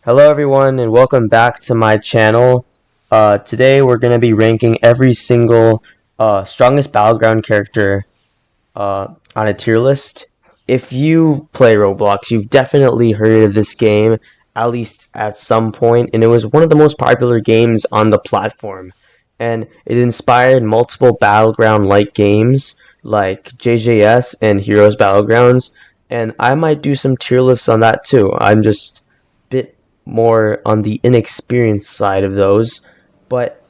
Hello everyone and welcome back to my channel. Today we're going to be ranking every single strongest battleground character on a tier list. If you play Roblox, you've definitely heard of this game, at least at some point, and it was one of the most popular games on the platform. And it inspired multiple battleground-like games like JJS and Heroes Battlegrounds, and I might do some tier lists on that too. I'm just a bit more on the inexperienced side of those, but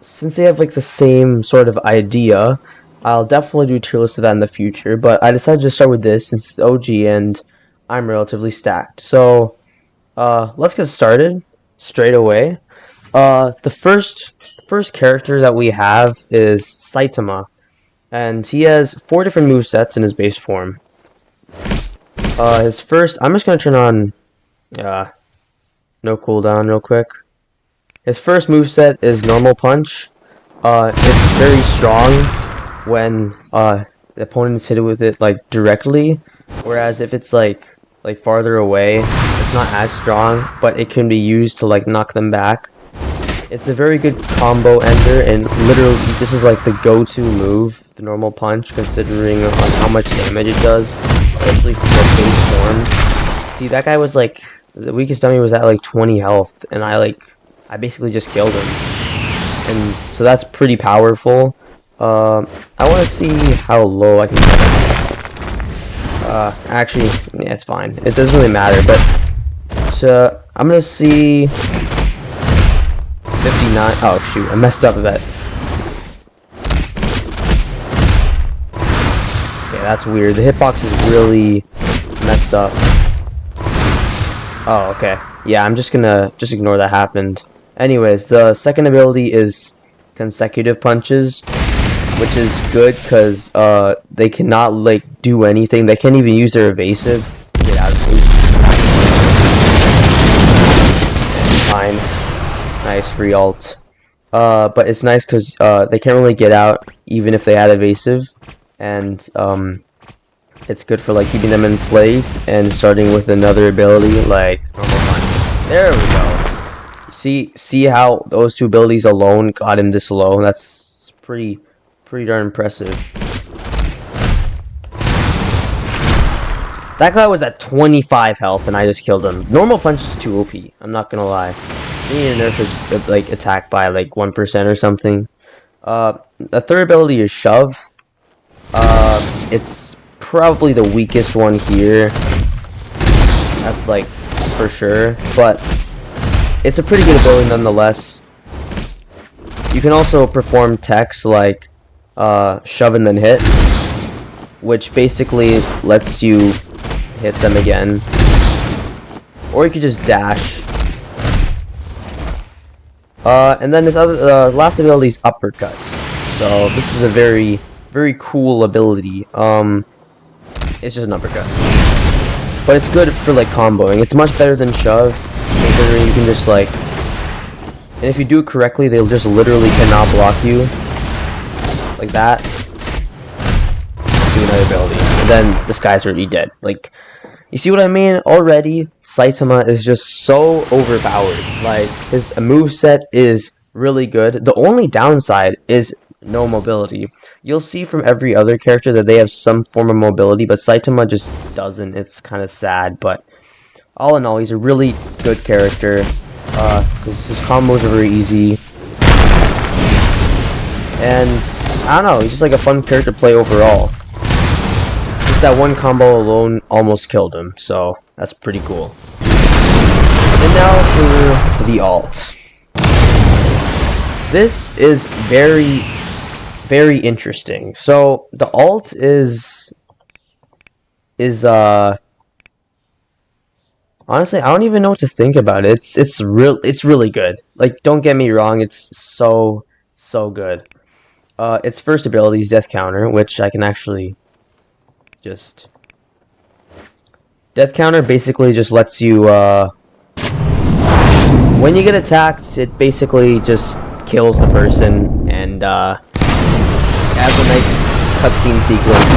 since they have like the same sort of idea, I'll definitely do tier lists of that in the future. But I decided to start with this since it's OG and I'm relatively stacked. So let's get started straight away. The first character that we have is Saitama, and he has 4 different movesets in his base form. His first, I'm just gonna turn on no cooldown real quick. His first moveset is normal punch. It's very strong when the opponents hit it with it like directly, whereas if it's like farther away, it's not as strong, but it can be used to like knock them back. It's a very good combo ender, and literally this is like the go-to move, the normal punch, considering on how much damage it does, especially for the base form. See, that guy was like, the weakest dummy was at like 20 health, and I basically just killed him. And so that's pretty powerful. I want to see how low I can get. Actually, yeah, it's fine. It doesn't really matter, but I'm gonna see 59. Oh shoot, I messed up a bit. Okay, that's weird. The hitbox is really messed up. Oh, okay. Yeah, I'm just gonna ignore that happened. Anyways, the second ability is consecutive punches, which is good because they cannot like do anything. They can't even use their evasive to get out of it. Fine. Nice free ult. But it's nice because they can't really get out even if they had evasive, and it's good for like keeping them in place and starting with another ability like normal punch. There we go. See how those 2 abilities alone got him this low? That's pretty darn impressive. That guy was at 25 health and I just killed him. Normal punch is too OP. I'm not gonna lie. You need to nerf his like attack by like 1% or something. The third ability is shove. It's probably the weakest one here. That's like for sure, but it's a pretty good ability nonetheless. You can also perform techs like shove and then hit, which basically lets you hit them again. Or you could just dash. And then his other last ability is uppercut. So this is a very cool ability. It's just an uppercut, but it's good for like comboing. It's much better than shove, considering you can just like, and if you do it correctly, they'll just literally cannot block you like that. Do another ability, and then this guy's already dead. Like, you see what I mean? Already, Saitama is just so overpowered. Like, his moveset is really good. The only downside is no mobility. You'll see from every other character that they have some form of mobility, but Saitama just doesn't. It's kind of sad, but all in all, he's a really good character. Because his combos are very easy. And, I don't know, he's just like a fun character to play overall. Just that one combo alone almost killed him, so that's pretty cool. And now for the alt. This is very interesting. So the alt is honestly, I don't even know what to think about it. It's really good. Like, don't get me wrong, it's so good. Its first ability is Death Counter, which I can actually just... Death Counter basically just lets you, when you get attacked, it basically just kills the person, and has a nice cutscene sequence.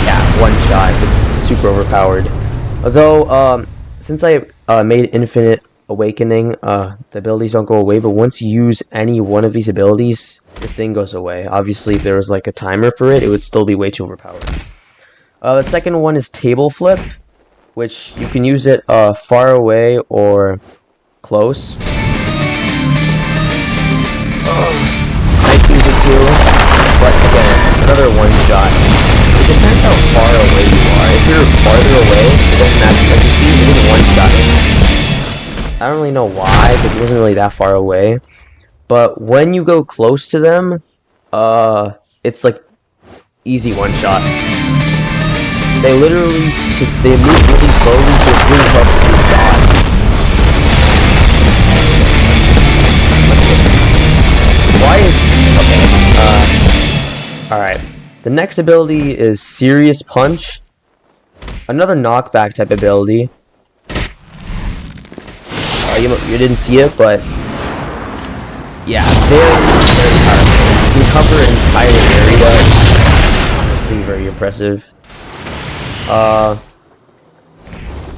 Yeah, one shot. It's super overpowered. Although, since I made Infinite Awakening, the abilities don't go away, but once you use any one of these abilities, the thing goes away. Obviously, if there was like a timer for it, it would still be way too overpowered. The second one is Table Flip, which you can use it far away or close. Nice music too, but again, another one shot. It depends how far away you are. If you're farther away, it doesn't actually, like you see, it didn't one shot it. I don't really know why, because it wasn't really that far away. But when you go close to them, it's like easy one shot. They move really slowly, so it's really tough to dodge. Why is okay? Alright. The next ability is Serious Punch. Another knockback type ability. You didn't see it, but yeah, very powerful. You can cover an entire area. Honestly, very impressive.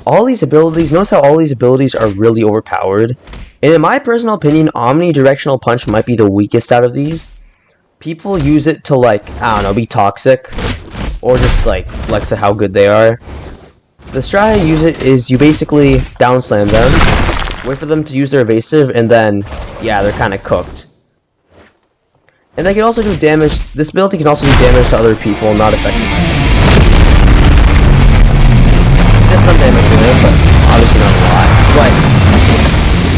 All these abilities, notice how all these abilities are really overpowered. And in my personal opinion, Omnidirectional Punch might be the weakest out of these. People use it to, like, I don't know, be toxic. Or just, like, flex at how good they are. The strat I use it is you basically down slam them, wait for them to use their evasive, and then, yeah, they're kind of cooked. And they can also do damage. This ability can also do damage to other people, not affected by it. Did some damage to them, but obviously not a lot. But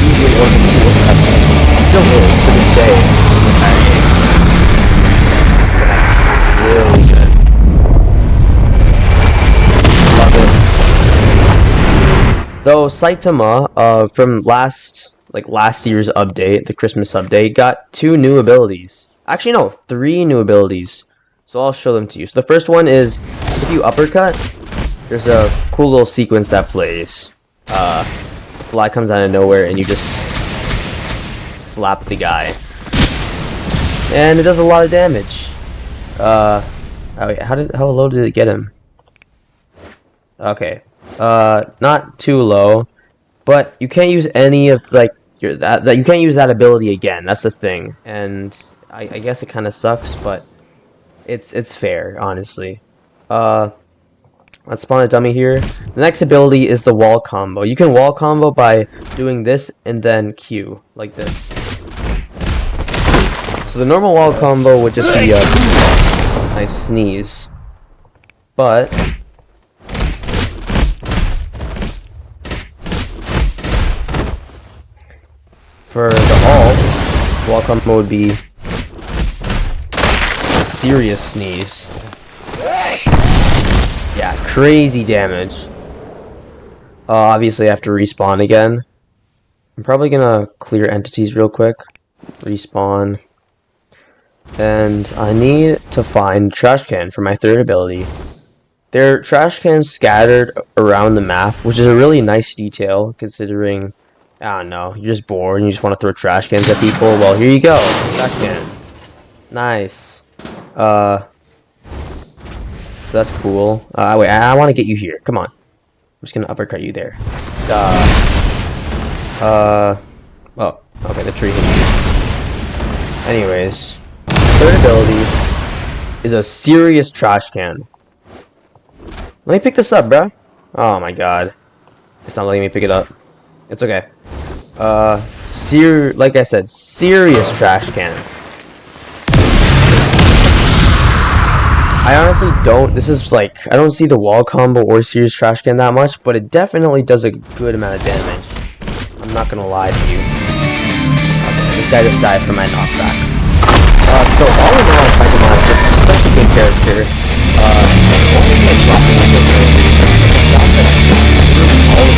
usually one of the people still is to this day in the entire game. Really good. Love it. Though Saitama, from last year's update, the Christmas update, got 2 new abilities. Actually, no, 3 new abilities. So I'll show them to you. So the first one is, if you uppercut, there's a cool little sequence that plays. The fly comes out of nowhere and you just slap the guy. And it does a lot of damage. How low did it get him? Okay. Not too low. But you can't use any of, like, you can't use that ability again. That's the thing. And I guess it kind of sucks, but it's fair, honestly. Let's spawn a dummy here. The next ability is the wall combo. You can wall combo by doing this and then Q, like this. So the normal wall combo would just be a nice sneeze. But for the alt, wall combo would be a serious sneeze. Yeah, crazy damage. Obviously I have to respawn again. I'm probably gonna clear entities real quick. Respawn. And I need to find trash can for my third ability. There are trash cans scattered around the map, which is a really nice detail considering, I don't know, you're just bored and you just want to throw trash cans at people. Well, here you go. Trash can. Nice. So that's cool. Wait, I want to get you here. Come on. I'm just gonna uppercut you there. Oh, okay, the tree hit you. Anyways, third ability is a serious trash can. Let me pick this up, bruh. Oh my god. It's not letting me pick it up. It's okay. Like I said, serious trash can. I honestly don't, I don't see the wall combo or serious trash can that much, but it definitely does a good amount of damage. I'm not gonna lie to you. Okay, this guy just died from my knockback. So all in all, Pokemon is just such a good character. All of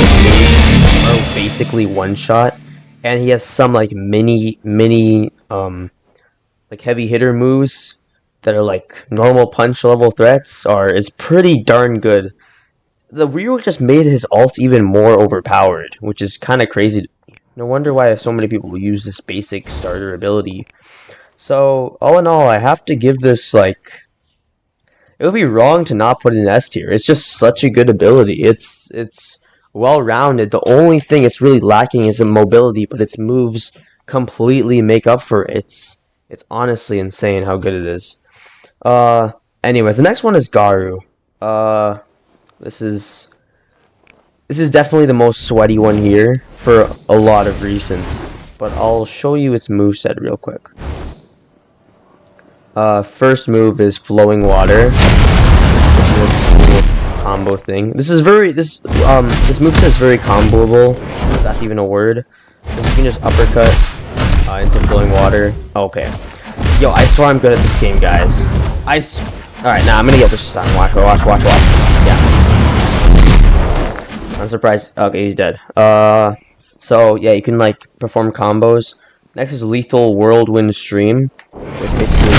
his moves are basically one shot, and he has some like mini like heavy hitter moves that are like normal punch level threats. It's pretty darn good. The rework just made his ult even more overpowered, which is kind of crazy. No wonder why so many people use this basic starter ability. So all in all, I have to give this, like, it would be wrong to not put it in S tier. It's just such a good ability. It's well-rounded. The only thing it's really lacking is in mobility, but its moves completely make up for it. It's honestly insane how good it is. Anyways, the next one is Garu. Uh, this is this is definitely the most sweaty one here for a lot of reasons, but I'll show you its moveset real quick. First move is Flowing Water. This is a cool combo thing. This moveset is very comboable, if that's even a word. You can just uppercut into Flowing Water. Okay. Yo, I swear I'm good at this game, guys. Alright, now I'm gonna get this time. Watch. Yeah. I'm surprised. Okay, he's dead. So yeah, you can like perform combos. Next is Lethal Whirlwind Stream, which basically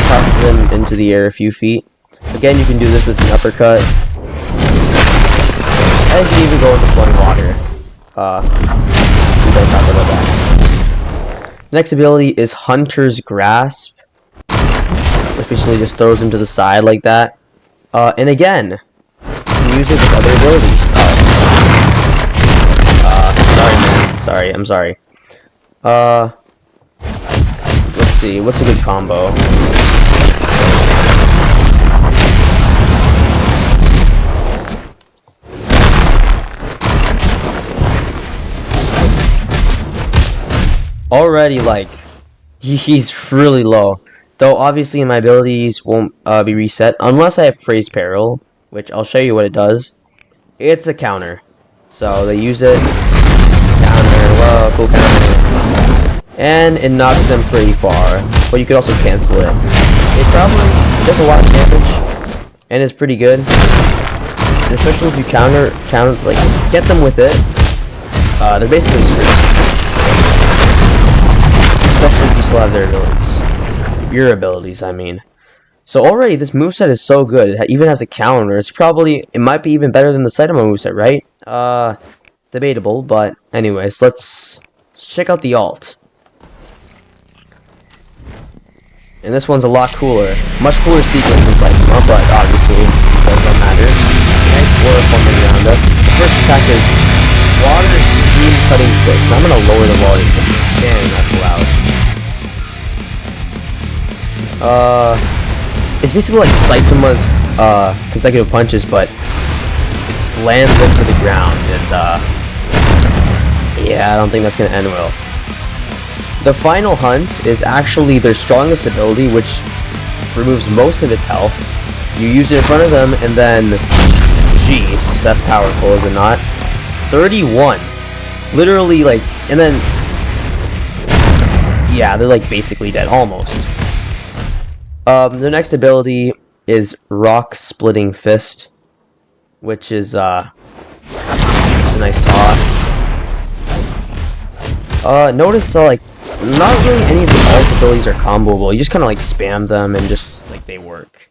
tosses them into the air a few feet. Again, you can do this with the uppercut. And you can even go into flowing water. We don't talk about that. Next ability is Hunter's Grasp, which basically just throws him to the side like that. And again, you can use it with other abilities. Sorry, man. Sorry, I'm sorry. Let's see, what's a good combo? Already, like, he's really low. Though, obviously, my abilities won't be reset unless I have Praise Peril, which I'll show you what it does. It's a counter. So, they use it. Counter, whoa, cool counter. And it knocks them pretty far. But you could also cancel it. It probably does a lot of damage. And it's pretty good. And especially if you counter, like, get them with it. They're basically screwed. Especially if you still have their abilities. Your abilities, I mean. So already, this moveset is so good. It even has a counter. It might be even better than the Saitama moveset, right? Debatable, but anyways, let's check out the alt. And this one's a lot cooler. Much cooler sequence than Saitama, but obviously, it doesn't matter. Nice water forming around us. The first attack is Water Steam Cutting Fist. I'm gonna lower the volume. Damn, that's loud. It's basically like Saitama's consecutive punches, but it slams them to the ground, and yeah, I don't think that's gonna end well. The final hunt is actually their strongest ability, which removes most of its health. You use it in front of them, and then, jeez, that's powerful, is it not? 31. Literally, like, and then, yeah, they're like basically dead, almost. The next ability is Rock Splitting Fist, which is just a nice toss. Notice like not really any of the alt abilities are comboable. You just kind of like spam them and just like they work.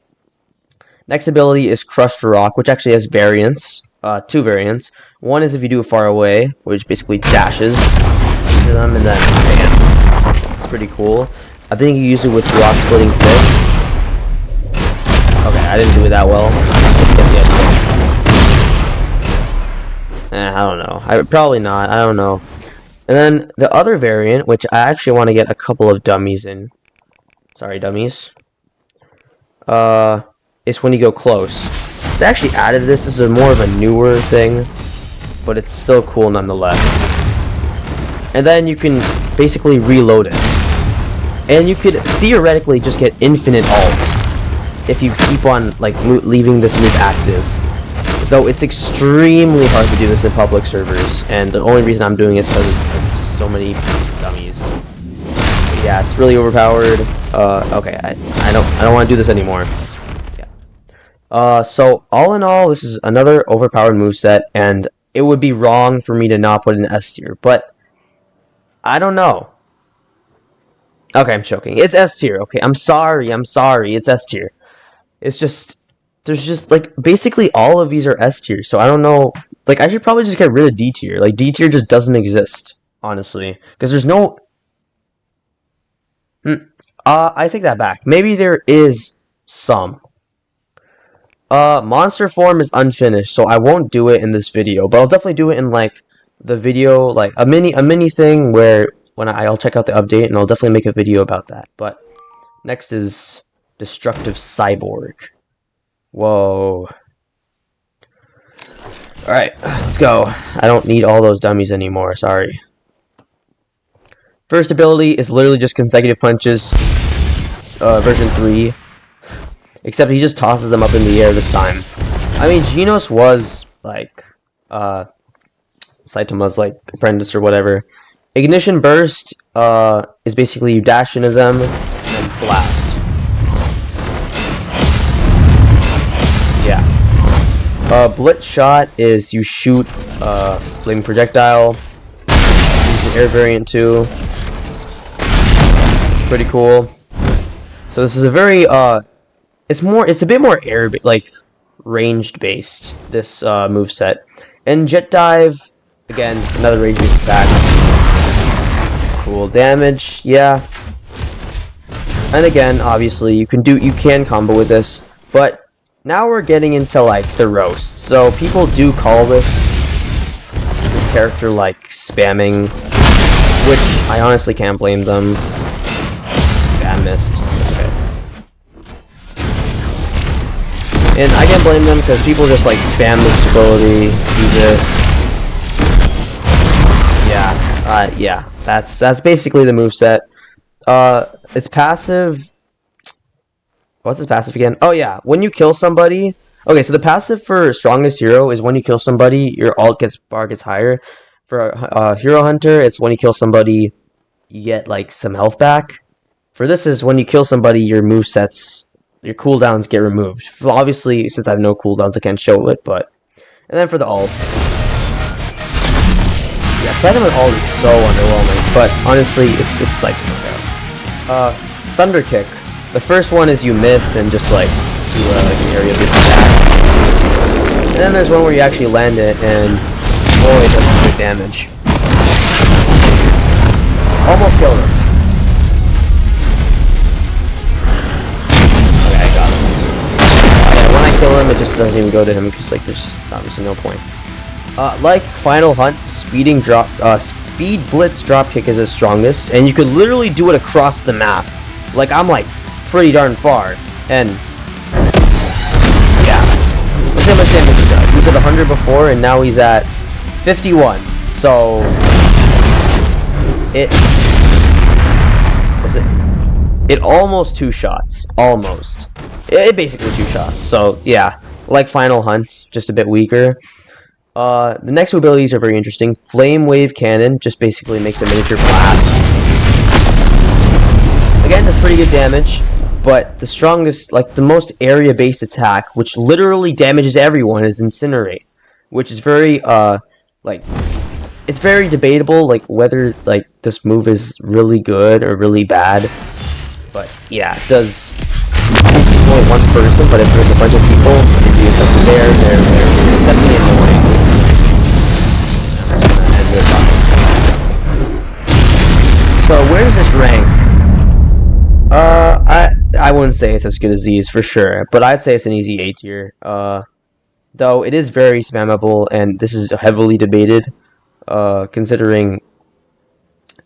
Next ability is Crushed Rock, which actually has variants. Two variants. One is if you do it far away, which basically dashes to them and then bam. It's pretty cool. I think you use it with Rock Splitting Fist. Okay, I didn't do it that well. I don't know. Probably not. I don't know. And then the other variant, which I actually want to get a couple of dummies in. Sorry, dummies. Is when you go close. They actually added this. This is more of a newer thing, but it's still cool nonetheless. And then you can basically reload it. And you could theoretically just get infinite ult if you keep on like leaving this move active. Though it's extremely hard to do this in public servers, and the only reason I'm doing it is because there's so many dummies. But yeah, it's really overpowered. Okay, I don't want to do this anymore. Yeah. So all in all, this is another overpowered moveset, and it would be wrong for me to not put it in S tier, but I don't know. Okay, I'm joking. It's S tier. Okay, I'm sorry. It's S tier. It's just, there's just, like, basically all of these are S tier, so I don't know, like, I should probably just get rid of D tier. Like, D tier just doesn't exist, honestly, because there's no, I take that back. Maybe there is some. Monster form is unfinished, so I won't do it in this video, but I'll definitely do it in like the video, like a mini thing where when I'll check out the update and I'll definitely make a video about that. But next is Destructive Cyborg. Whoa. Alright, let's go. I don't need all those dummies anymore, sorry. First ability is literally just consecutive punches, version 3. Except he just tosses them up in the air this time. I mean, Genos was, like, Saitama's, like, apprentice or whatever. Ignition Burst, is basically you dash into them, and blast. Yeah. Blitz Shot is you shoot, flaming projectile. Use an air variant too. Pretty cool. So this is a very, it's a bit more air, like, ranged based, this moveset. And Jet Dive, again, another range based attack. Cool damage, yeah. And again, obviously, you can combo with this, but now we're getting into, like, the roast. So people do call this character, like, spamming, which I honestly can't blame them. Yeah, I missed. And I can't blame them because people just like spam this ability, use it. Yeah, that's basically the moveset. Its passive. What's its passive again? Oh yeah, when you kill somebody. Okay, so the passive for strongest hero is when you kill somebody, your alt bar gets higher. For Hero Hunter, it's when you kill somebody, you get like some health back. For this is when you kill somebody, your movesets. Your cooldowns get removed. Obviously, since I have no cooldowns, I can't show it, but... And then for the ult. Yeah, Saitama's ult is so underwhelming, but honestly, it's like... Thunder Kick. The first one is you miss and just, like, do an area of attack. And then there's one where you actually land it, and... boy, it does some good damage. Almost killed him. Kill him, it just doesn't even go to him because like there's obviously no point. Like Final Hunt, speed blitz drop kick is its strongest, and you could literally do it across the map. Like I'm like pretty darn far, and yeah, look how much damage he does. He was at 100 before, and now he's at 51. So it almost 2 shots, almost. It basically 2 shots, so yeah, like Final Hunt, just a bit weaker. The next two abilities are very interesting. Flame Wave Cannon just basically makes a miniature blast. Again, that's pretty good damage, but the strongest, like the most area-based attack, which literally damages everyone, is Incinerate, which is very, like, it's very debatable, like, whether, like, this move is really good or really bad, but yeah, it does. It's only one person, but if there's a bunch of people, if you something there, it's definitely annoying. So where's this rank? I wouldn't say it's as good as these for sure, but I'd say it's an easy A tier. Though it is very spammable, and this is heavily debated. Considering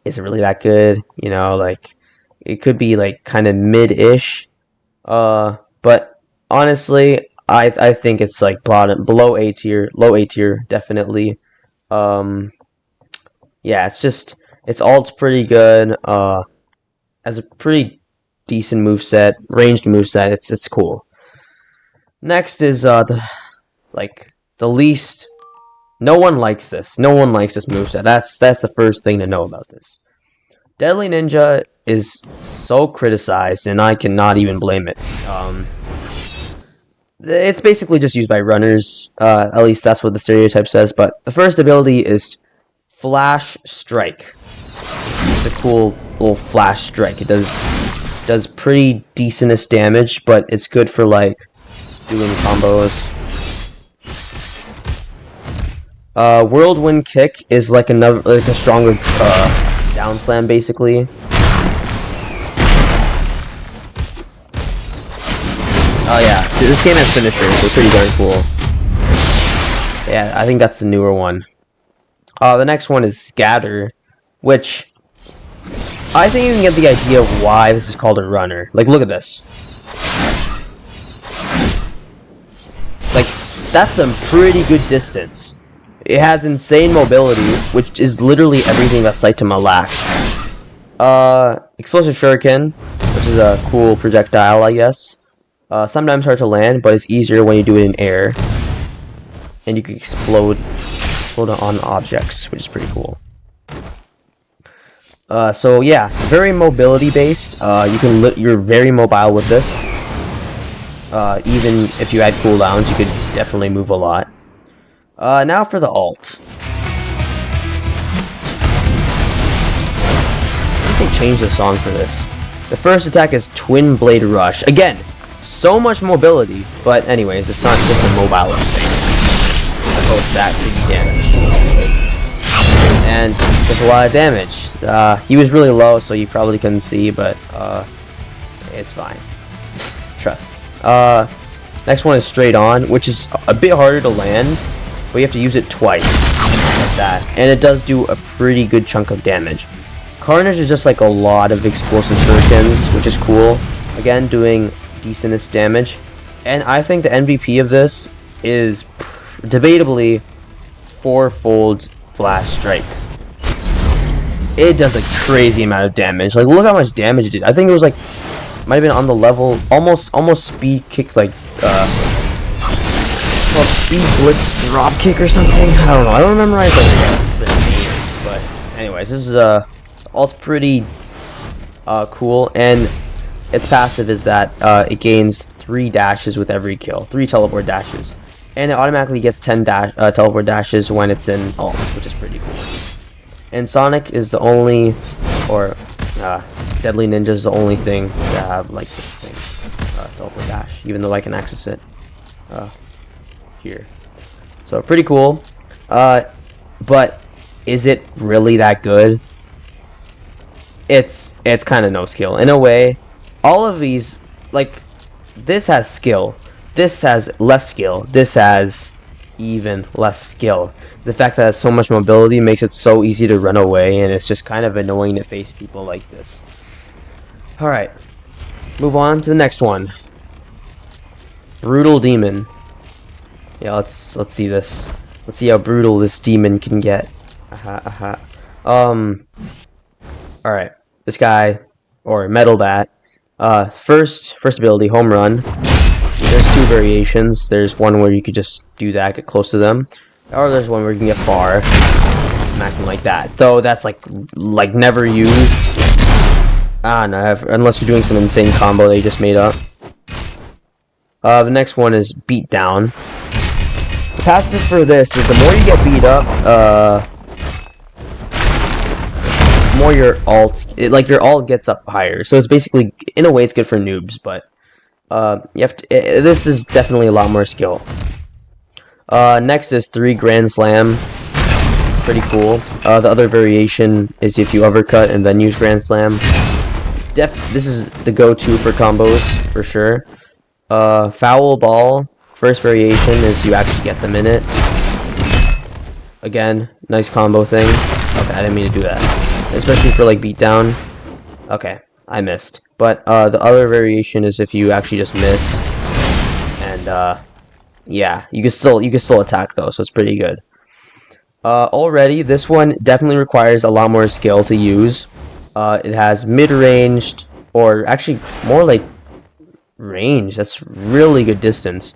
is it really that good? You know, like it could be like kind of mid-ish. But honestly, I think it's like below A tier, low A tier, definitely. Yeah, its ult's pretty good. Has a pretty decent moveset, ranged moveset. It's cool. Next is the least. No one likes this. No one likes this moveset. That's the first thing to know about this. Deadly Ninja is so criticized, and I cannot even blame it. It's basically just used by runners. At least that's what the stereotype says. But the first ability is Flash Strike. It's a cool little flash strike. It does pretty decentest damage, but it's good for like doing combos. Whirlwind Kick is like a stronger down slam basically. Oh yeah, this game has finishers, so it's pretty darn cool. Yeah, I think that's the newer one. The next one is Scatter, which I think you can get the idea of why this is called a runner. Like, look at this. Like, that's some pretty good distance. It has insane mobility, which is literally everything that Saitama lacks. Explosive Shuriken, which is a cool projectile, I guess. Sometimes hard to land, but it's easier when you do it in air. And you can explode on objects, which is pretty cool. So yeah, very mobility based. You're very mobile with this. Even if you had cooldowns, you could definitely move a lot. Now for the ult. I think they changed the song for this. The first attack is Twin Blade Rush. Again, so much mobility, but anyways, it's not just a mobile thing. I hope that damage. And there's a lot of damage. He was really low, so you probably couldn't see, but it's fine. Trust. Next one is Straight On, which is a bit harder to land, but you have to use it twice, like that, and it does do a pretty good chunk of damage. Carnage is just like a lot of explosive shurikens, which is cool. Again, doing decentest damage, and I think the MVP of this is debatably fourfold Flash Strike. It does a crazy amount of damage. Like, look how much damage it did. I think it was like, might have been on the level, almost speed kick, like, well, speed blitz drop kick or something. I don't know. I don't memorize like the names, but anyways, this is ult's pretty cool, and its passive is that it gains 3 dashes with every kill, 3 teleport dashes, and it automatically gets 10 teleport dashes when it's in ult, which is pretty cool. And Sonic is the only, or Deadly Ninja is the only thing to have like this thing, teleport dash, even though I can access it here. So pretty cool. But is it really that good? It's kind of no skill in a way. All of these, like, this has skill, this has less skill, this has even less skill. The fact that it has so much mobility makes it so easy to run away, and it's just kind of annoying to face people like this. Alright, move on to the next one. Brutal Demon. Yeah, let's see this. Let's see how brutal this demon can get. Alright, this guy, or Metal Bat. First ability, Home Run. There's 2 variations. There's one where you could just do that, get close to them, or there's one where you can get far, smack them like that. Though that's like never used. No, unless you're doing some insane combo that you just made up. The next one is Beat Down. The passive for this is the more you get beat up, more your ult, your ult gets up higher. So it's basically, in a way, it's good for noobs, but you have to. This is definitely a lot more skill. Next is 3 Grand Slam. It's pretty cool. The other variation is if you uppercut and then use Grand Slam. This is the go-to for combos for sure. Foul Ball. First variation is you actually get them in it. Again, nice combo thing. Okay, I didn't mean to do that. Especially for like beatdown. Okay, I missed. But the other variation is if you actually just miss, and yeah, you can still attack though, so it's pretty good. Already, this one definitely requires a lot more skill to use. It has mid-ranged, or actually more like range. That's really good distance.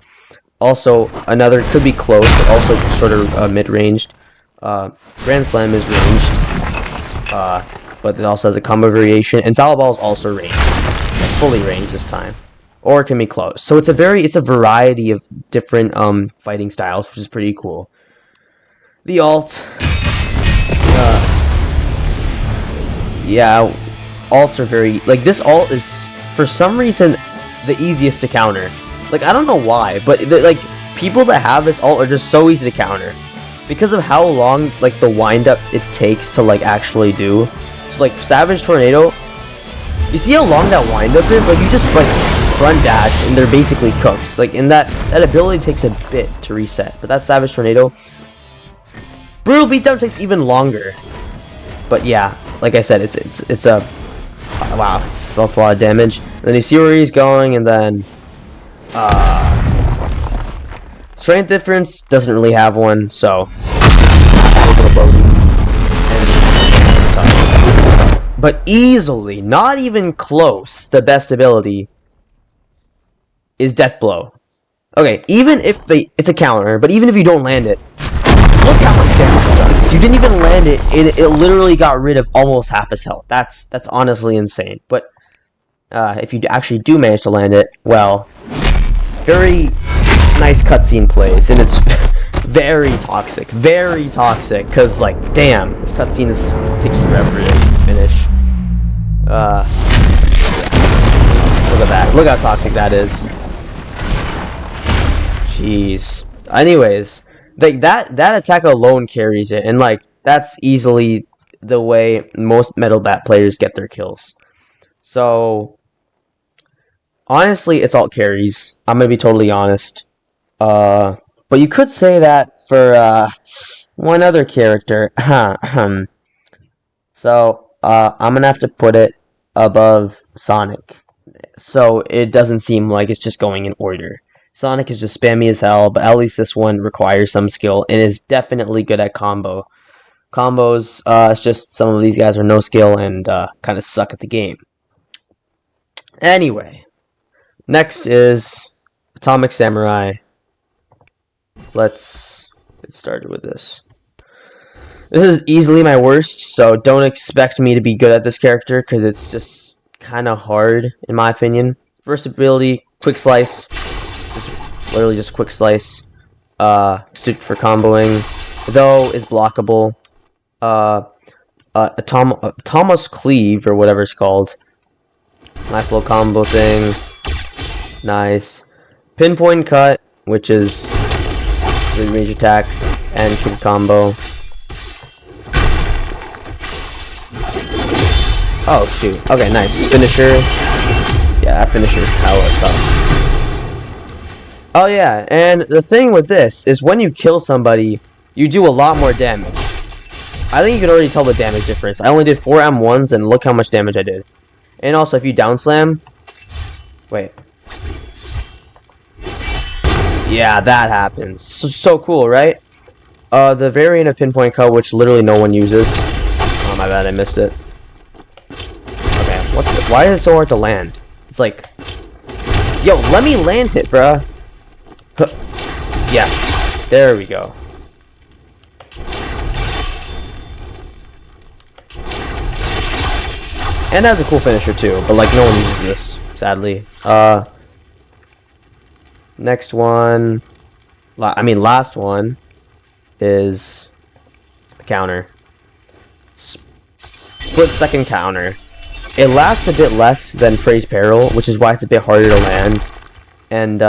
Also, another could be close, but also sort of mid-ranged. Grand Slam is ranged, but it also has a combo variation, and Foul Ball is also ranged, fully ranged this time, or it can be close. So it's a variety of different fighting styles, which is pretty cool. The ult, yeah, ults are very, like, this ult is for some reason the easiest to counter. Like, I don't know why, but like, people that have this ult are just so easy to counter because of how long, like, the wind-up it takes to, like, actually do. So, like, Savage Tornado, you see how long that wind-up is? Like, you just, like, front dash, and they're basically cooked. Like, and that ability takes a bit to reset. But that Savage Tornado, Brutal Beatdown takes even longer. But yeah, like I said, it's a wow, that's a lot of damage. And then you see where he's going, and then strength difference doesn't really have one, so but easily, not even close, the best ability is Death Blow. Okay, even if it's a counter, but even if you don't land it, look how much damage it does. You didn't even land it, it literally got rid of almost half his health. That's honestly insane. But if you actually do manage to land it, well, very nice cutscene plays, and it's very toxic, because, like, damn, this cutscene takes forever to finish. Yeah. Look at that. Look how toxic that is. Jeez. Anyways, like, that attack alone carries it, and, like, that's easily the way most Metal Bat players get their kills. So, honestly, it's alt carries. I'm gonna be totally honest. But you could say that for one other character. So, I'm gonna have to put it above Sonic, so it doesn't seem like it's just going in order. Sonic is just spammy as hell, but at least this one requires some skill and is definitely good at combos. It's just some of these guys are no skill and kind of suck at the game. Anyway, next is Atomic Samurai. Let's get started with this. This is easily my worst, so don't expect me to be good at this character, because it's just kind of hard, in my opinion. First ability, Quick Slice. Literally just Quick Slice. Suited for comboing, though is blockable. Thomas Cleave, or whatever it's called. Nice little combo thing. Nice. Pinpoint Cut, which is mid-range attack and quick combo. Oh shoot. Okay, nice. Finisher. Yeah, that finisher is hella tough. Oh yeah, and the thing with this is when you kill somebody, you do a lot more damage. I think you can already tell the damage difference. I only did 4 M1s and look how much damage I did. And also if you down slam, wait. Yeah, that happens. So cool, right? The variant of Pinpoint Cut, which literally no one uses. Oh my bad, I missed it. Okay, why is it so hard to land? It's like, yo, let me land it, bruh. Yeah, there we go. And it has a cool finisher too, but like no one uses this, sadly. Next one, last one is the counter. Split second counter. It lasts a bit less than Praise Peril, which is why it's a bit harder to land. And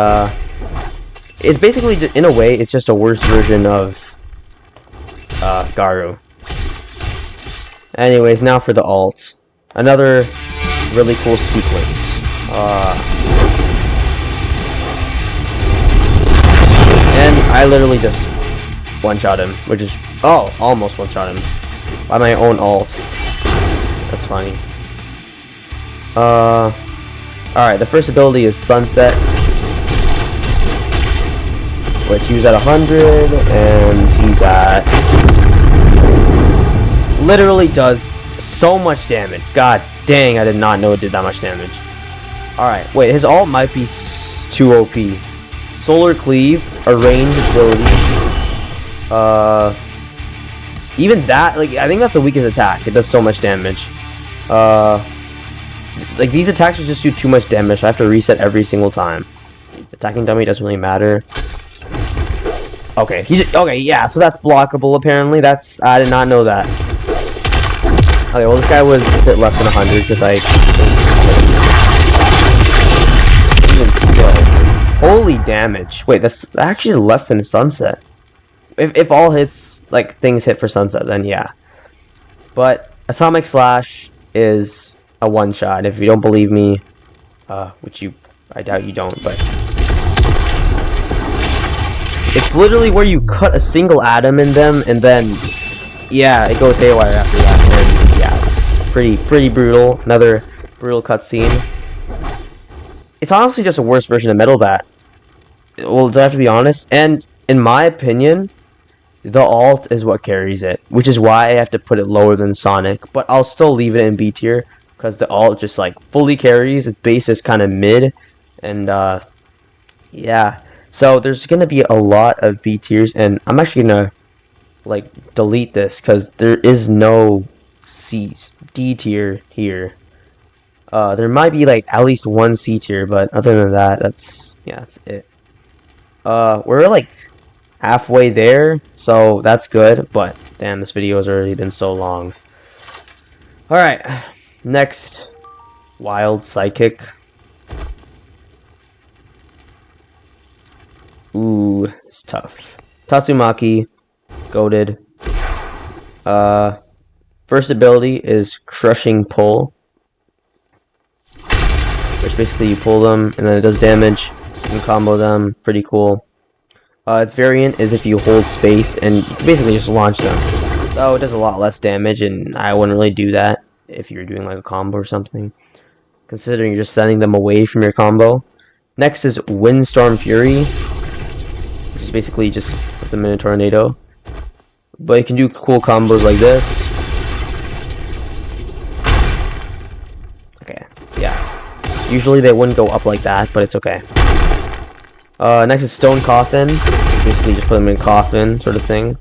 it's basically, in a way, it's just a worse version of Garu. Anyways, now for the alt. Another really cool sequence. And I literally just one-shot him, which is, almost one-shot him by my own alt. That's funny. Alright, the first ability is Sunset, which he was at 100, and he's at, literally does so much damage. God dang, I did not know it did that much damage. Alright, wait, his ult might be too OP. Solar Cleave, a ranged ability. Even that, like, I think that's the weakest attack. It does so much damage. Like, these attacks just do too much damage, so I have to reset every single time. Attacking dummy doesn't really matter. Okay, okay, yeah, so that's blockable, apparently. I did not know that. Okay, well, this guy was a bit less than 100, because even still. Holy damage. Wait, that's actually less than Sunset. If all hits, like, things hit for Sunset, then yeah. But Atomic Slash is a one-shot. If you don't believe me, which you I doubt you don't, but it's literally where you cut a single atom in them, and then yeah, it goes haywire after that. And yeah, it's pretty brutal. Another brutal cutscene. It's honestly just a worse version of Metal Bat. Well, do I have to be honest? And in my opinion, the alt is what carries it, which is why I have to put it lower than Sonic. But I'll still leave it in B tier because the alt just like fully carries. Its base is kind of mid, and yeah. So there's gonna be a lot of B tiers, and I'm actually gonna like delete this because there is no D tier here. There might be like at least one C tier, but other than that, that's it. We're like halfway there, so that's good. But damn, this video has already been so long. All right, next, Wild Psychic. Ooh, it's tough. Tatsumaki, goated. First ability is Crushing Pull, which basically you pull them and then it does damage. You can combo them, pretty cool. Its variant is if you hold space and you can basically just launch them. So it does a lot less damage, and I wouldn't really do that if you're doing like a combo or something, considering you're just sending them away from your combo. Next is Windstorm Fury, which is basically just put them in a tornado. But you can do cool combos like this. Okay, yeah. Usually they wouldn't go up like that, but it's okay. Next is Stone Coffin. Basically just put them in coffin, sort of thing.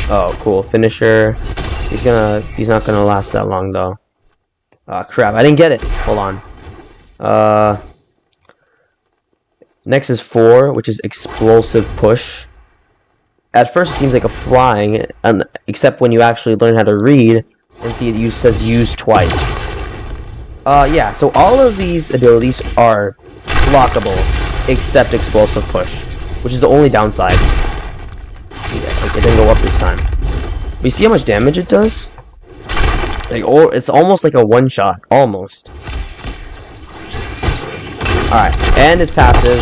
Oh, cool. Finisher. He's not gonna last that long though. Crap, I didn't get it. Hold on. Next is 4, which is Explosive Push. At first it seems like a flying, except when you actually learn how to read and see it says use twice. Yeah, so all of these abilities are blockable, except Explosive Push, which is the only downside. Yeah, like it didn't go up this time. But you see how much damage it does? Like, oh, it's almost like a one-shot, almost. Alright, and it's passive.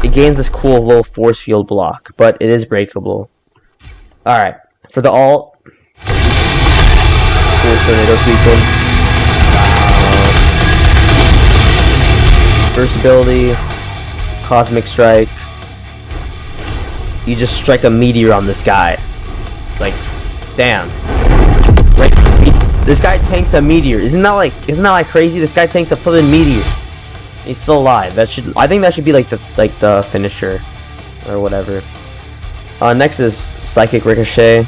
It gains this cool little force field block, but it is breakable. Alright, for the alt, cool tornado sequence. First ability, Cosmic Strike. You just strike a meteor on this guy. Like, damn. Like, this guy tanks a meteor. Isn't that like crazy? This guy tanks a flippin' meteor. He's still alive. I think that should be like the finisher or whatever. Next is Psychic Ricochet.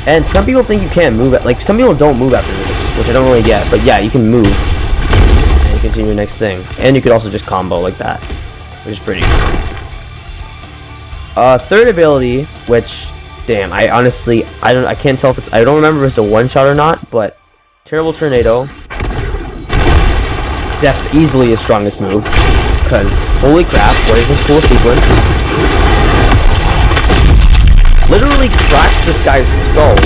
And some people think you can't move it. Like, some people don't move after this, which I don't really get. But yeah, you can move. And you continue your next thing. And you could also just combo like that, which is pretty cool. Third ability, which, damn, I honestly, I can't tell if it's, I don't remember if it's a one-shot or not, but Terrible Tornado. Easily his strongest move, because holy crap, what is this cool sequence? Literally cracks this guy's skull,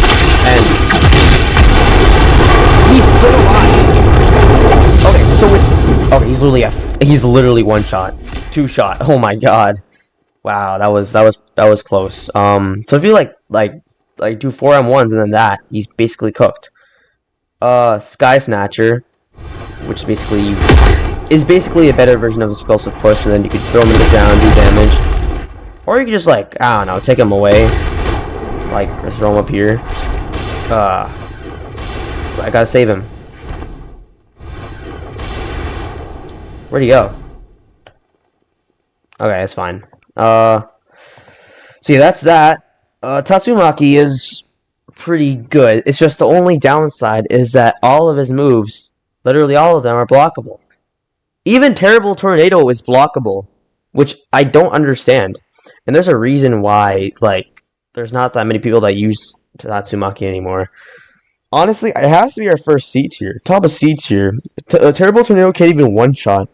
and he's still alive. Okay, so it's he's literally one shot, two shot. Oh my god, wow, that was close. So if you like do 4M1s and then that, he's basically cooked. Sky Snatcher, which is basically a better version of Explosive Push, and then you could throw him in the ground, do damage. Or you could just, like, I don't know, take him away. Like, or throw him up here. I gotta save him. Where'd he go? Okay, that's fine. So yeah, that's that. Tatsumaki is pretty good. It's just the only downside is that all of his moves, literally all of them, are blockable. Even Terrible Tornado is blockable, which I don't understand. And there's a reason why, like, there's not that many people that use Tatsumaki anymore. Honestly, it has to be our first C tier. Top of C tier. Terrible Tornado can't even one-shot.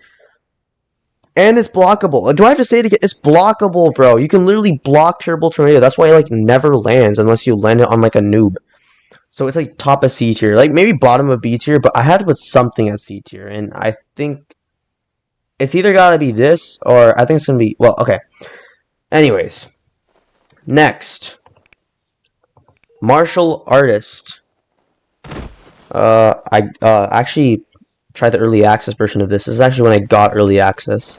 And it's blockable. Do I have to say it again? It's blockable, bro. You can literally block Terrible Tornado. That's why it, like, never lands unless you land it on, like, a noob. So it's like top of C tier, like maybe bottom of B tier, but I had to put something at C tier, and I think it's either gotta be this or I think it's gonna be well. Okay. Anyways, next, martial artist. I actually tried the early access version of this. This is actually when I got early access,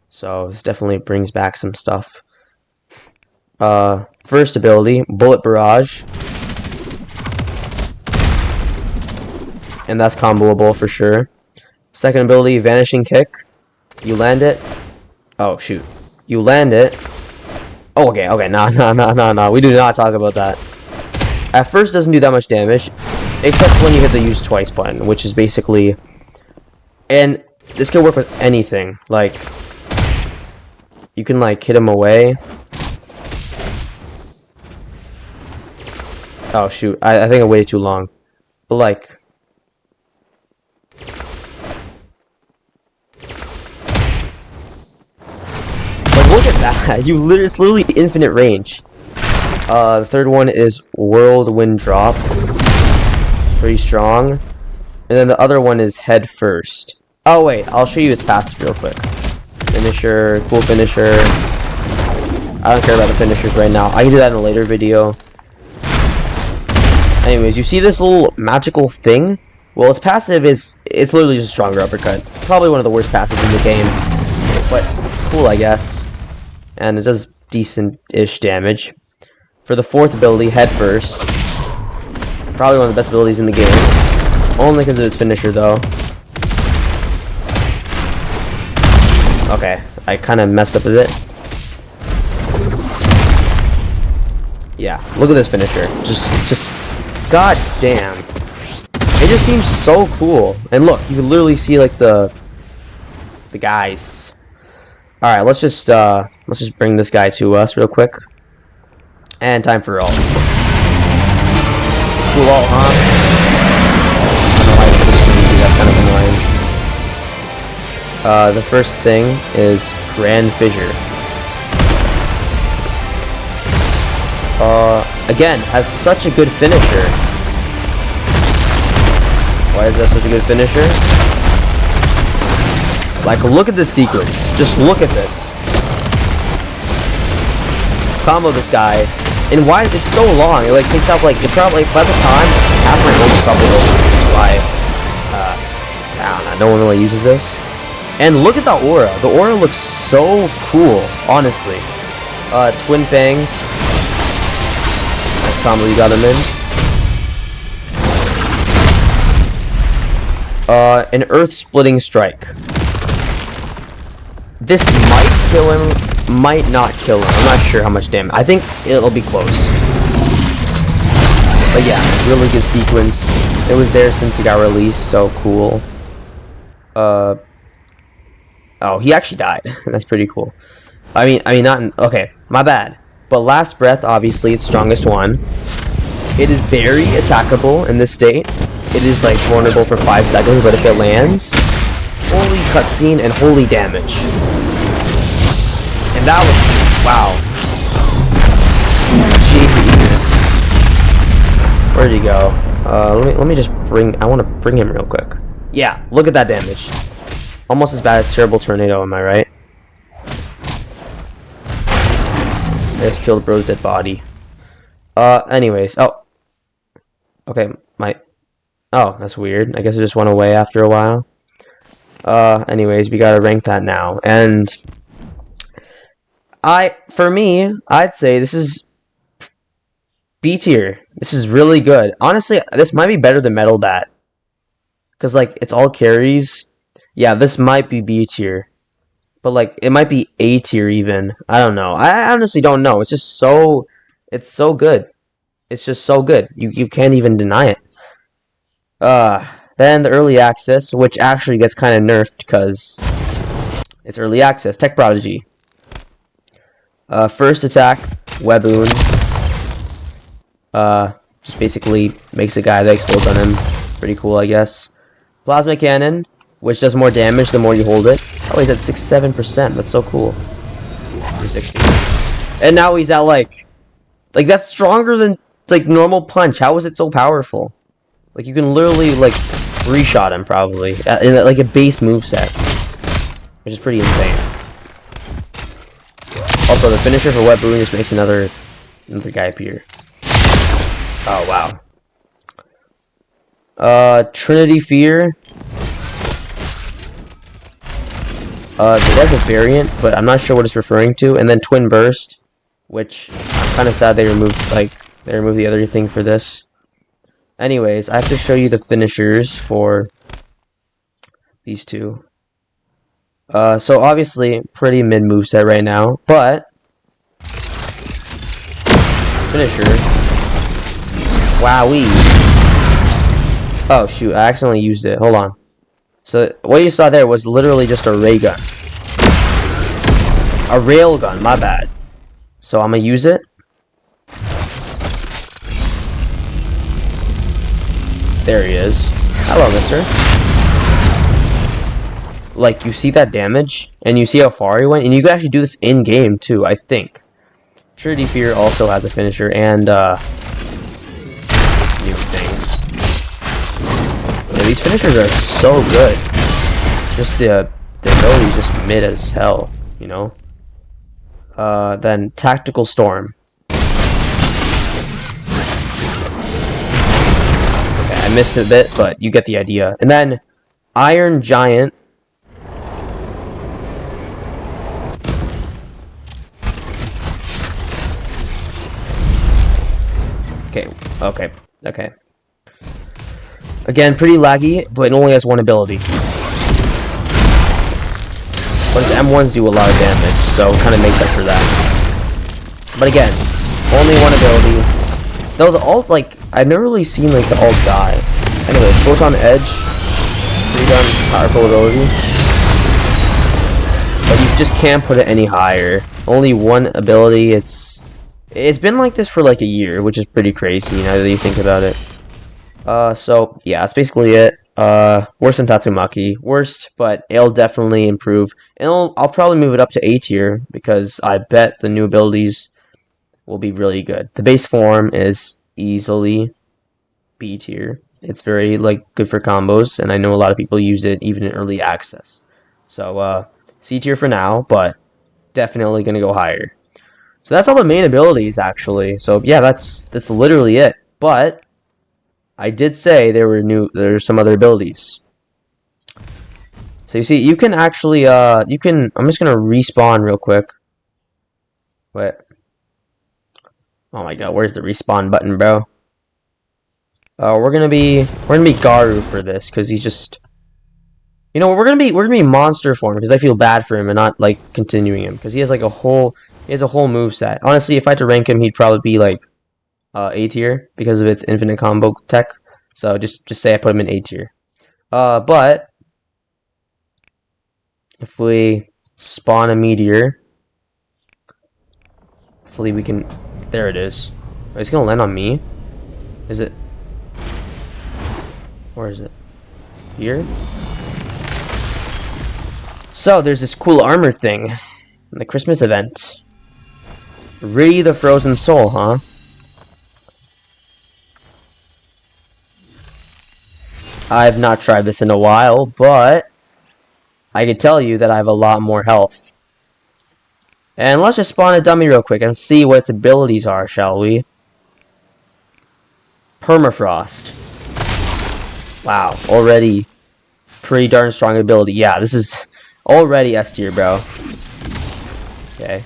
so this definitely brings back some stuff. First ability, bullet barrage. And that's comboable for sure. Second ability, vanishing kick. You land it. Oh, shoot. You land it. Oh, okay, no. We do not talk about that. At first, it doesn't do that much damage, except when you hit the use twice button, which is basically... And this can work with anything. Like, you can, like, hit him away. Oh, shoot. I think I waited too long. But, like... Look at that! It's literally infinite range. The third one is whirlwind drop. Pretty strong. And then the other one is head first. Oh wait, I'll show you its passive real quick. Finisher, cool finisher. I don't care about the finishers right now. I can do that in a later video. Anyways, you see this little magical thing? Well, its passive it's literally just a stronger uppercut. Probably one of the worst passives in the game. But it's cool, I guess. And it does decent-ish damage. For the fourth ability, head first. Probably one of the best abilities in the game. Only because of his finisher, though. Okay, I kind of messed up a bit. Yeah, look at this finisher. Just, god damn. It just seems so cool. And look, you can literally see, like, the guys. Alright, let's just bring this guy to us real quick. And time for ult. Cool ult, huh? I don't know why I put this in, that's kind of annoying. The first thing is Grand Fissure. Again, has such a good finisher. Why is that such a good finisher? Like, look at this sequence. Just look at this. Combo this guy. And why it's so long? It like takes out like it probably by the time half my ult is probably over. Why? I don't know. No one really uses this. And look at the aura. The aura looks so cool. Honestly. Twin fangs. Nice combo. You got him in. An earth splitting strike. This might kill him, might not kill him. I'm not sure how much damage. I think it'll be close. But yeah, really good sequence. It was there since he got released, so cool. Oh, he actually died. That's pretty cool. I mean, not in, okay, my bad. But Last Breath, obviously, its strongest one. It is very attackable in this state. It is like vulnerable for 5 seconds, but if it lands, holy cutscene and holy damage. And that was wow. Jesus. Where'd he go? Let me just bring. I want to bring him real quick. Yeah, look at that damage. Almost as bad as Terrible Tornado, am I right? I just killed bro's dead body. Anyways, oh. Okay, oh, that's weird. I guess it just went away after a while. Anyways, we gotta rank that now. And for me, I'd say this is B tier. This is really good. Honestly, this might be better than Metal Bat. Because, like, it's all carries. Yeah, this might be B tier. But, like, it might be A tier even. I don't know. I honestly don't know. It's just so... It's so good. It's just so good. You can't even deny it. Then the early access, which actually gets kind of nerfed because it's early access. Tech Prodigy. First attack, Weboon. Just basically makes a guy that explodes on him. Pretty cool, I guess. Plasma Cannon, which does more damage the more you hold it. Oh, he's at 6-7%. That's so cool. 360. And now he's at like that's stronger than like normal punch. How is it so powerful? Like you can literally like three-shot him probably in like a base moveset, which is pretty insane. Also, the finisher for Wet Boon just makes another guy appear. Oh wow. Trinity Fear. That's a variant, but I'm not sure what it's referring to. And then Twin Burst, which I'm kind of sad they removed the other thing for this. Anyways, I have to show you the finishers for these two. So obviously, pretty mid moveset right now, but finisher. Wowee. Oh shoot, I accidentally used it. Hold on. So what you saw there was literally just a ray gun. A rail gun, my bad. So I'm gonna use it. There he is. Hello, mister. Like, you see that damage? And you see how far he went? And you can actually do this in-game, too, I think. Trinity Fear also has a finisher and, new thing. Yeah, these finishers are so good. Just the ability's just mid as hell, you know? Then Tactical Storm. Okay, I missed it a bit, but you get the idea. And then Iron Giant. Okay. Again, pretty laggy, but it only has one ability. But his M1s do a lot of damage, so it kind of makes up for that. But again, only one ability. Though the ult, like, I've never really seen, like, the ult die. Anyway, Photon Edge. Pretty darn powerful ability. But you just can't put it any higher. Only one ability, it's been like this for like a year, which is pretty crazy now that you think about it. So yeah, that's basically it. Worse than Tatsumaki. Worst, but it'll definitely improve. And I'll probably move it up to A tier because I bet the new abilities will be really good. The base form is easily B tier. It's very like good for combos, and I know a lot of people use it even in early access. So C tier for now, but definitely gonna go higher. So that's all the main abilities, actually. So yeah, that's literally it. But I did say there's some other abilities. So you see, you can actually I'm just gonna respawn real quick. Wait. Oh my god, where's the respawn button, bro? We're gonna be Garu for this because he's just. You know, we're gonna be monster form because I feel bad for him and not like continuing him because he has like a whole move set. Honestly, if I had to rank him, he'd probably be like A tier because of its infinite combo tech. So just say I put him in A tier. But if we spawn a meteor, hopefully we can. There it is. Oh, it's gonna land on me. Is it? Where is it? Here. So there's this cool armor thing in the Christmas event. Re the Frozen Soul, huh? I've not tried this in a while, but I can tell you that I have a lot more health. And let's just spawn a dummy real quick and see what its abilities are, shall we? Permafrost. Wow, already pretty darn strong ability. Yeah, this is already S tier, bro. Okay.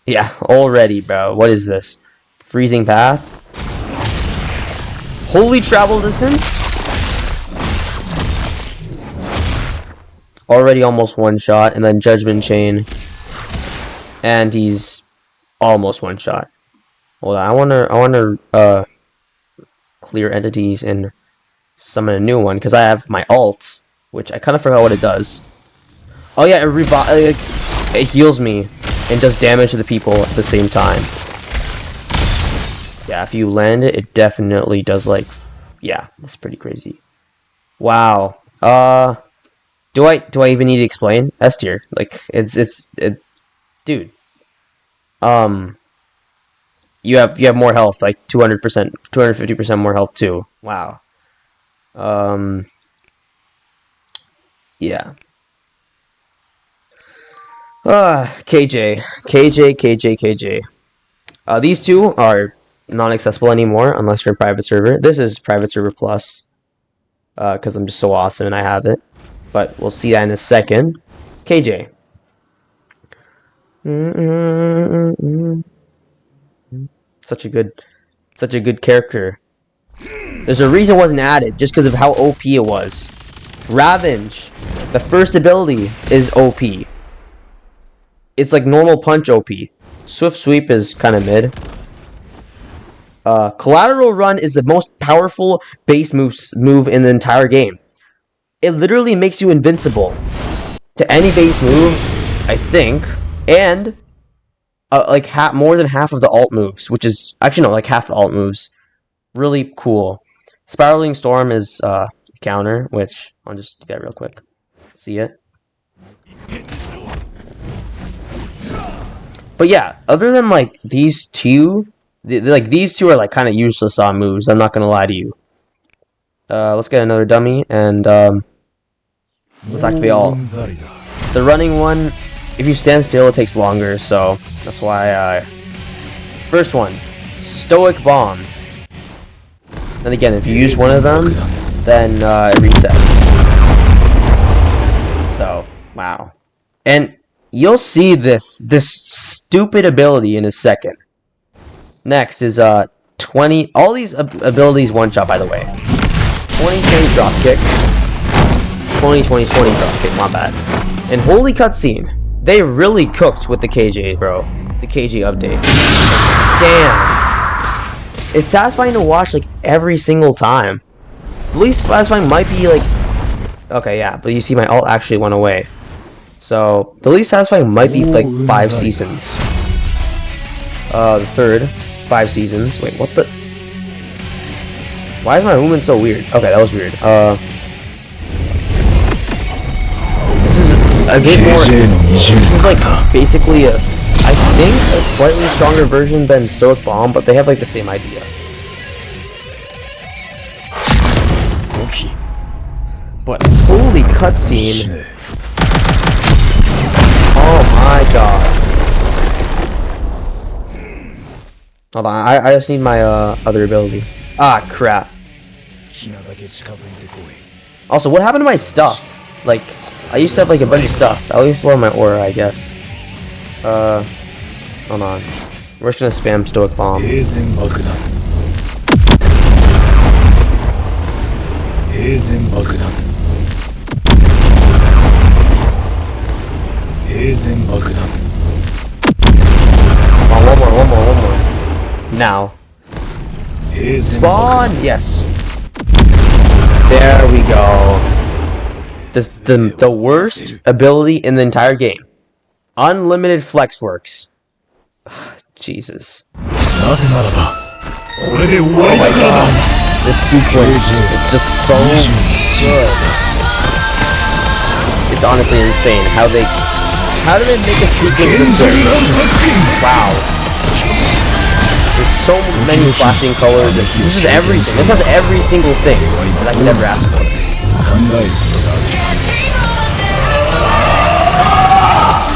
Yeah, already, bro. What is this? Freezing Path? Holy travel distance? Already almost one shot, and then Judgment Chain. And he's almost one shot. Hold on, I wanna clear entities and summon a new one, because I have my ult, which I kind of forgot what it does. Oh yeah, it heals me and does damage to the people at the same time. Yeah, if you land it, it definitely does like, yeah, that's pretty crazy. Wow. Do I even need to explain? S tier. Like, dude. You have more health, like 200%, 250% more health too. Wow. Yeah. KJ. These two are non-accessible anymore unless you're a private server. This is private server plus, because I'm just so awesome and I have it. But we'll see that in a second. KJ. Such a good character. There's a reason it wasn't added, just because of how OP it was. Ravenge, the first ability is OP. It's like normal punch OP. Swift Sweep is kind of mid. Collateral Run is the most powerful base move in the entire game. It literally makes you invincible to any base move, I think, and like more than half of the alt moves, which is actually no, like half the alt moves. Really cool. Spiraling Storm is counter, which I'll just do that real quick. See it. But yeah, other than like these two, these two are like kind of useless on moves. I'm not gonna lie to you. Let's get another dummy and let's activate all. The running one, if you stand still, it takes longer, so that's why. First one, Stoic Bomb. And again, if you use one of them, then it resets. So wow, and you'll see this stupid ability in a second. Next is 20. All these abilities one shot, by the way. 20/20 drop kick. 20/20 drop kick. My bad. And holy cutscene, they really cooked with the KJ, bro. The KJ update. Damn. It's satisfying to watch like every single time. The least satisfying might be like. Okay, yeah, but you see my ult actually went away. So the least satisfying might be like 5 seasons. The third 5 seasons. Wait, what the? Why is my movement so weird? Okay, that was weird. This is a bit more. This is like basically I think a slightly stronger version than Stoic Bomb, but they have like the same idea. But holy cutscene! Oh my god! Hold on, I just need my other ability. Ah, crap. Also, what happened to my stuff? Like, I used to have like a bunch of stuff. I used to love my aura, I guess. Hold on. We're just gonna spam Stoic Bomb. Oh, one more. Now. Spawn! Yes. There we go. The worst ability in the entire game. Unlimited Flex works. Jesus. Oh my god. This sequence is just so good. It's honestly insane how do they make a sequence this good? Wow. There's so many flashing colors. This is everything. This has every single thing that I could ever ask for.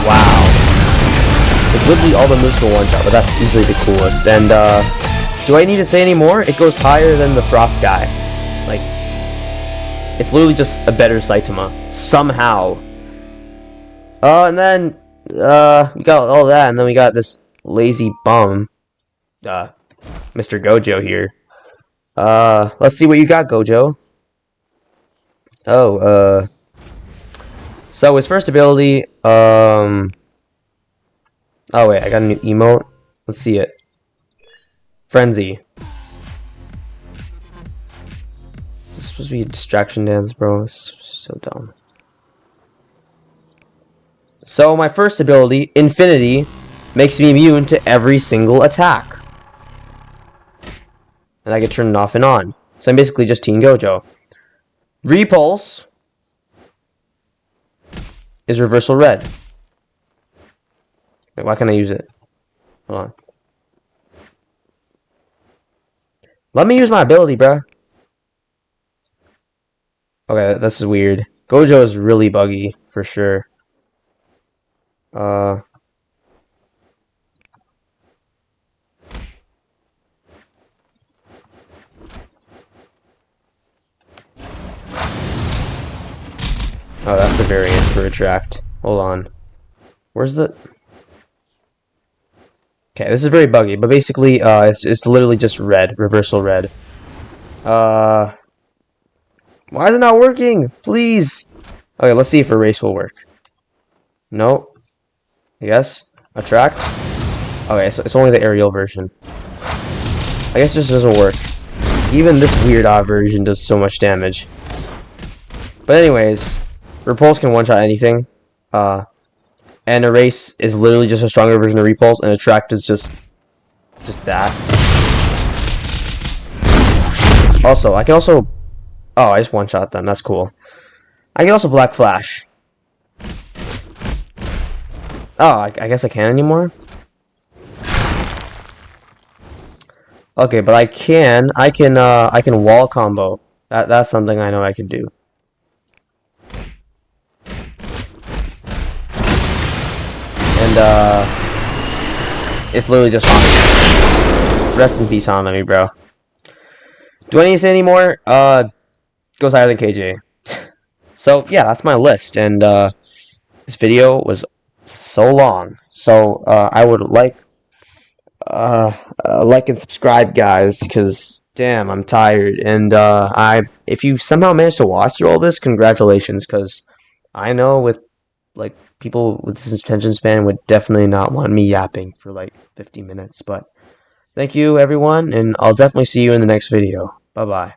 Wow. It's literally all the moves for one shot, but that's easily the coolest. And do I need to say any more? It goes higher than the Frost guy. Like, it's literally just a better Saitama. Somehow. And then we got all that, and then we got this lazy bum. Mr. Gojo here. Let's see what you got, Gojo. Oh, so his first ability, oh wait, I got a new emote. Let's see it. Frenzy. This is supposed to be a distraction dance, bro. It's so dumb. So my first ability, Infinity, makes me immune to every single attack. And I can turn it off and on. So I'm basically just Teen Gojo. Repulse is Reversal Red. Wait, why can't I use it? Hold on. Let me use my ability, bruh. Okay, this is weird. Gojo is really buggy, for sure. Uh... Oh, that's the variant for Retract. Hold on. Where's the... Okay, this is very buggy, but basically, it's literally just red. Reversal red. Why is it not working? Please! Okay, let's see if erase will work. Nope. Yes. Attract. Okay, so it's only the aerial version. I guess this doesn't work. Even this weird odd version does so much damage. But anyways, Repulse can one-shot anything. And Erase is literally just a stronger version of Repulse, and Attract is just that. Also, I can also... Oh, I just one-shot them. That's cool. I can also Black Flash. Oh, I guess I can't anymore? Okay, but I can wall combo. That's something I know I can do. And, it's literally just Hanami. Rest in peace, Hanami, bro. Do I need to say any more? Goes higher than KJ. So, yeah, that's my list, and, this video was so long. So, I would like and subscribe, guys, because, damn, I'm tired. And, if you somehow managed to watch through all this, congratulations, because I know with, like, people with this attention span would definitely not want me yapping for, like, 50 minutes, but thank you, everyone, and I'll definitely see you in the next video. Bye-bye.